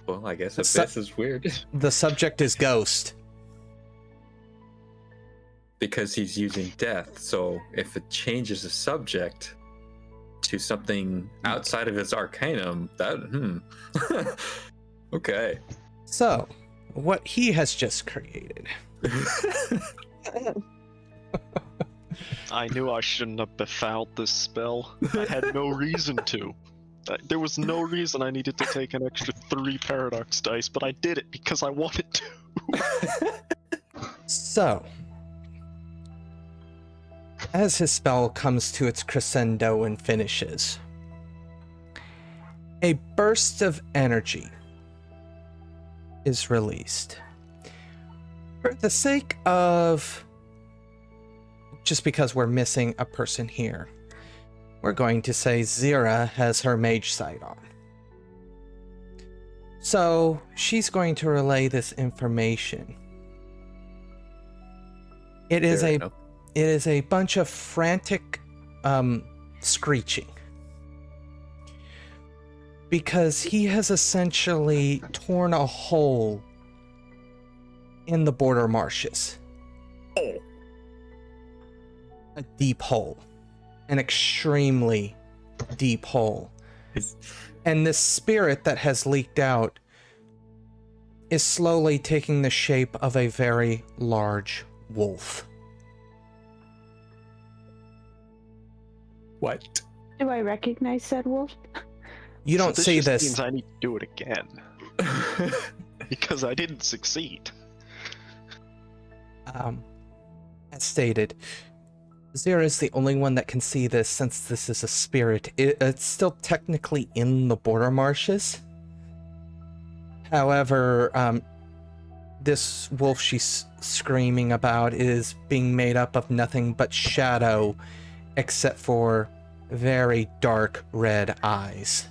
Well, I guess this is weird. The subject is ghost. Because he's using death, so if it changes the subject to something outside of his arcanum, that okay. So, what he has just created. I knew I shouldn't have befouled this spell. I had no reason to. There was no reason I needed to take an extra 3 paradox dice, but I did it because I wanted to. So, as his spell comes to its crescendo and finishes, a burst of energy is released. For the sake of, just because we're missing a person here, we're going to say Zira has her mage sight on. So she's going to relay this information. It is Fair a enough. it is a bunch of frantic screeching. Because he has essentially torn a hole in the border marshes. A deep hole. An extremely deep hole. And this spirit that has leaked out is slowly taking the shape of a very large wolf. What? Do I recognize said wolf? You don't so see just this. means I need to do it again. Because I didn't succeed. As stated, Zira is the only one that can see this since this is a spirit. It's still technically in the border marshes. However, this wolf she's screaming about is being made up of nothing but shadow, except for very dark red eyes.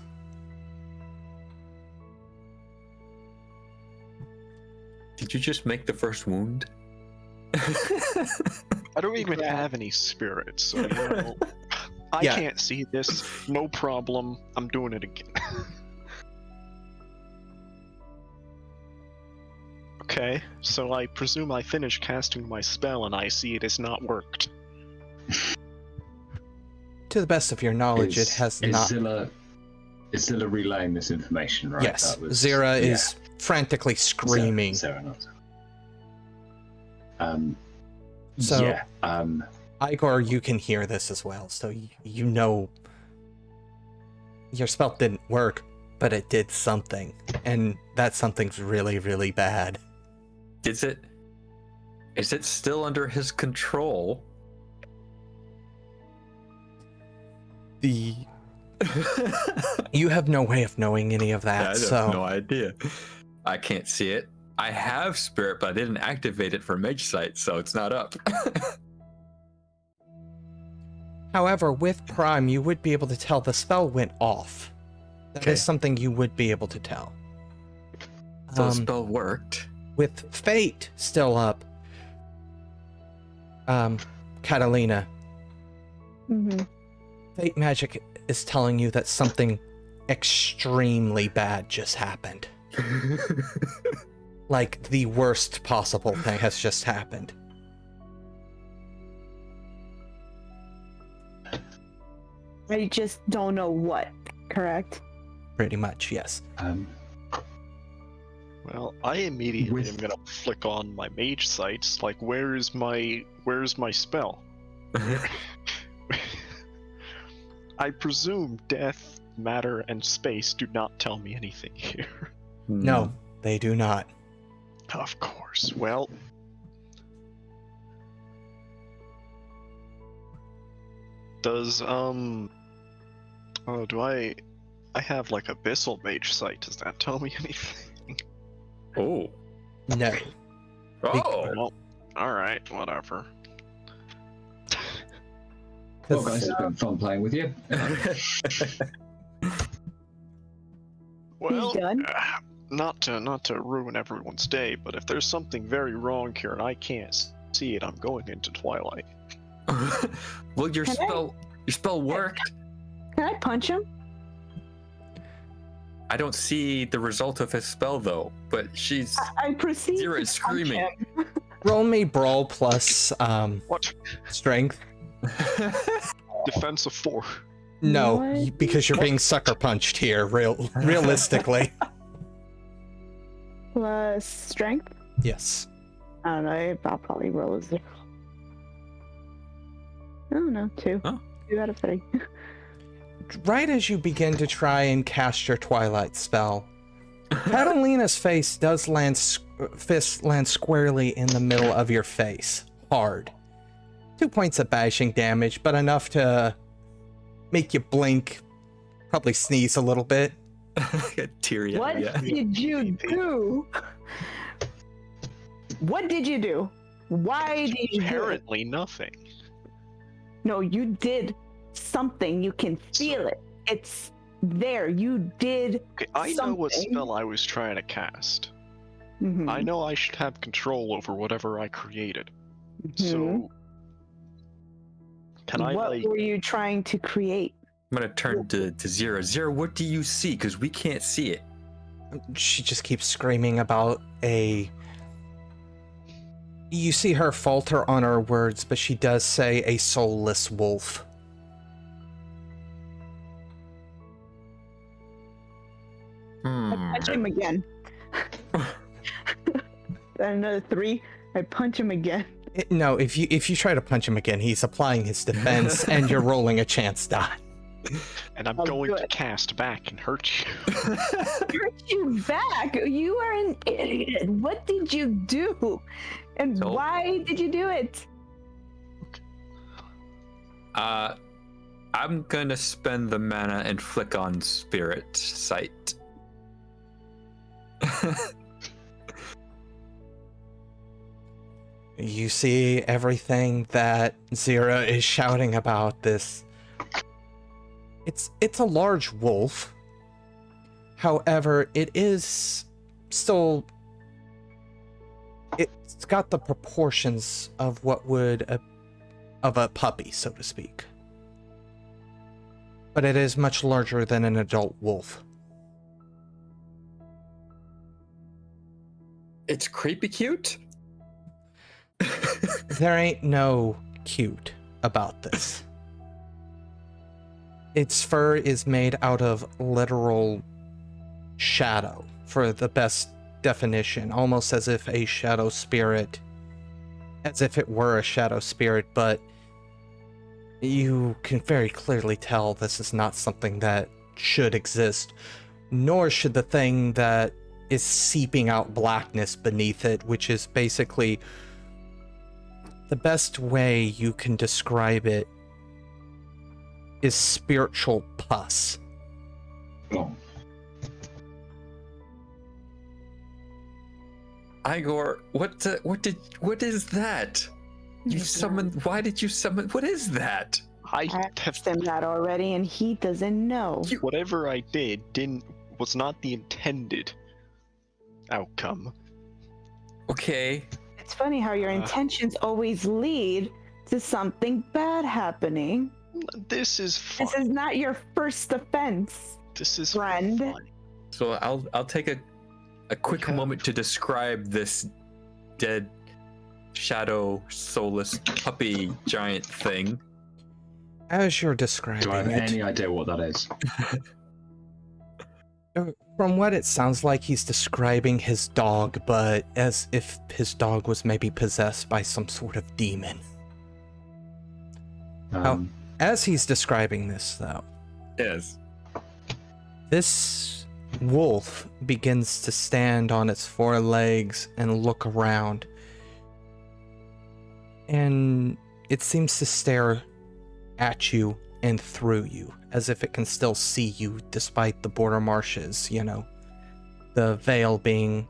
Did you just make the first wound? I don't even have any spirits, so I Yeah. can't see this. No problem. I'm doing it again. Okay, so I presume I finished casting my spell and I see it has not worked. To the best of your knowledge, it has not. Is Zilla relaying this information, right? Yes, That was- Zira yeah. is frantically screaming. Zira, not. So- yeah. Igor, you can hear this as well, so you know your spell didn't work, but it did something, and that something's really, really bad. Is it still under his control? You have no way of knowing any of that, I have so no idea. I can't see it. I have spirit, but I didn't activate it for Mage Sight, so it's not up. However, with Prime, you would be able to tell the spell went off. That Okay. is something you would be able to tell. So the spell worked. With Fate still up, Catalina, Mm-hmm. Fate magic is telling you that something extremely bad just happened. Like the worst possible thing has just happened. I just don't know what, correct? Pretty much, yes. Well, I immediately With- am gonna flick on my mage sights, like where's my spell? I presume death, matter, and space do not tell me anything here. No, they do not. Of course. Well, does do I have like abyssal mage sight? Does that tell me anything? Oh. No. Oh. Well, all right, whatever. Well, guys, it's been fun playing with you. Well, done? not to ruin everyone's day, but if there's something very wrong here and I can't see it, I'm going into Twilight. Well, your Can I- spell worked. Can I punch him? I don't see the result of his spell though, but she's I proceed Zira to is punch screaming. him. Roll me brawl plus What? strength. Defense of 4. No, What? because you're being sucker punched here, realistically. Plus strength? Yes. I don't know, I'll probably roll a 0. I don't know, 2. Huh? 2 out of 3. Right as you begin to try and cast your Twilight spell, Catalina's face does fist land squarely in the middle of your face. Hard. 2 points of bashing damage, but enough to make you blink, probably sneeze a little bit. Teary. What Yeah. did you do? What did you do? Why did you do it? Apparently nothing. No, you did something. You can feel it. It's there. You did. Okay, I know what something. spell I was trying to cast. Mhm. I know I should have control over whatever I created. Mhm. So, can I What like? were you trying to create? I'm gonna turn to Zira. Zira, what do you see? Because we can't see it. She just keeps screaming about a... You see her falter on her words, but she does say a soulless wolf. I punch him again. Another 3. I punch him again. No, if you try to punch him again, he's applying his defense, and you're rolling a chance die. And I'm Oh, going to good. cast back and hurt you. Hurt you back. You are an idiot. What did you do? And So- why did you do it? I'm gonna spend the mana and flick on Spirit Sight. You see everything that Zira is shouting about this. It's a large wolf. However, it is still... It's got the proportions of what would... of a puppy, so to speak. But it is much larger than an adult wolf. It's creepy cute. There ain't no cute about this. Its fur is made out of literal shadow, for the best definition, almost as if a shadow spirit, as if it were a shadow spirit, but you can very clearly tell this is not something that should exist, nor should the thing that is seeping out blackness beneath it, which is basically the best way you can describe it is spiritual pus. Oh. Igor, what is that? You summoned, why did you summon, what is that? I I have asked him that already, and he doesn't know. whatever I did was not the intended outcome. Okay, It's funny how your intentions always lead to something bad happening. This is fun. This is not your first offense. This is friend. fun. so I'll take a quick moment to describe this dead shadow soulless puppy giant thing. As you're Do I describing have it, any idea what that is? from what it sounds like, he's describing his dog, but as if his dog was maybe possessed by some sort of demon. As he's describing this, though, Yes. this wolf begins to stand on its four legs and look around. And it seems to stare at you and through you, as if it can still see you despite the border marshes, you know, the veil being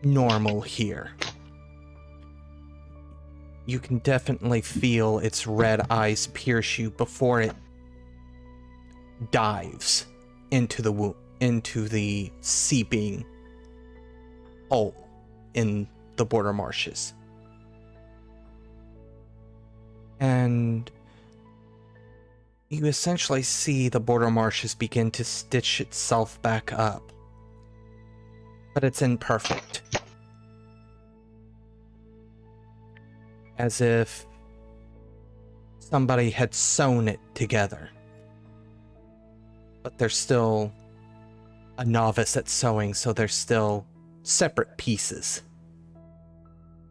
normal here. You can definitely feel its red eyes pierce you before it dives into the seeping hole in the border marshes. And you essentially see the border marshes begin to stitch itself back up. But it's imperfect. As if somebody had sewn it together. But there's still a novice at sewing, so there's still separate pieces.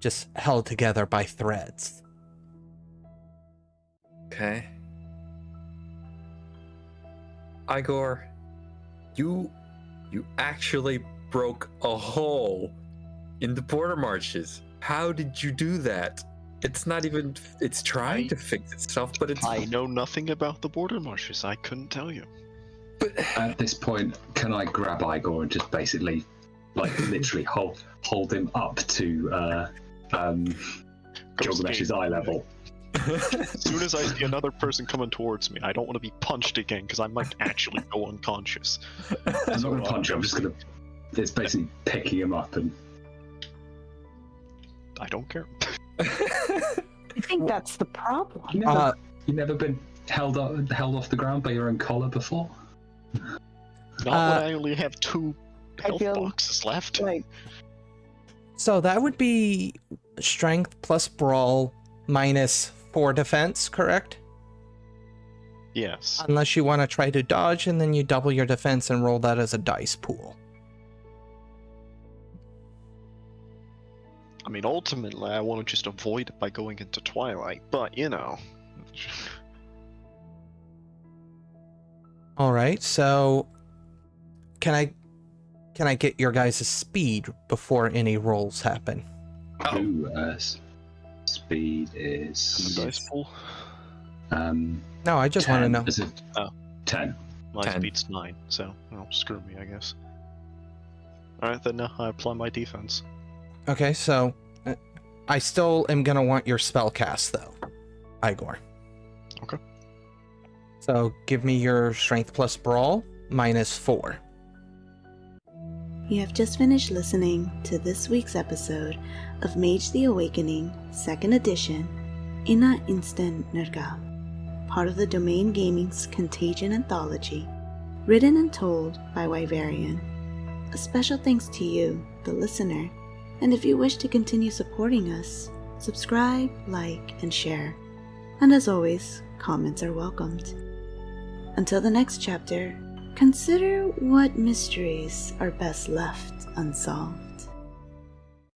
Just held together by threads. Okay. Igor, you actually broke a hole in the border marshes. How did you do that? It's not even, it's trying to fix itself, but it's... I know nothing about the border marshes. I couldn't tell you. But At this point, can I grab Igor and just basically, like, literally hold him up to Gilgamesh's eye level? As soon as I see another person coming towards me, I don't want to be punched again because I might actually go unconscious. I'm not going to punch him, I'm just going to... It's basically picking him up and... I don't care. I think that's the problem. You never been held off the ground by your own collar before? Not when I only have 2 health feel boxes left. Like, So that would be strength plus brawl minus 4 defense, correct? Yes. Unless you want to try to dodge, and then you double your defense and roll that as a dice pool. I mean, ultimately, I want to just avoid it by going into Twilight, but, you know. All right, so can I get your guys' speed before any rolls happen? Ooh, speed is... The dice pool? No, I just want to know. Is it 10? My 10. speed's 9, so, well, screw me, I guess. Alright, then I apply my defense. Okay, so I still am gonna want your spell cast though, Igor. Okay. So give me your strength plus brawl minus 4. You have just finished listening to this week's episode of Mage the Awakening, 2nd edition, Insten Nergal, part of the Domain Gaming's Contagion Anthology, written and told by Wyverian. A special thanks to you, the listener, and if you wish to continue supporting us, subscribe, like, and share. And as always, comments are welcomed. Until the next chapter, consider what mysteries are best left unsolved.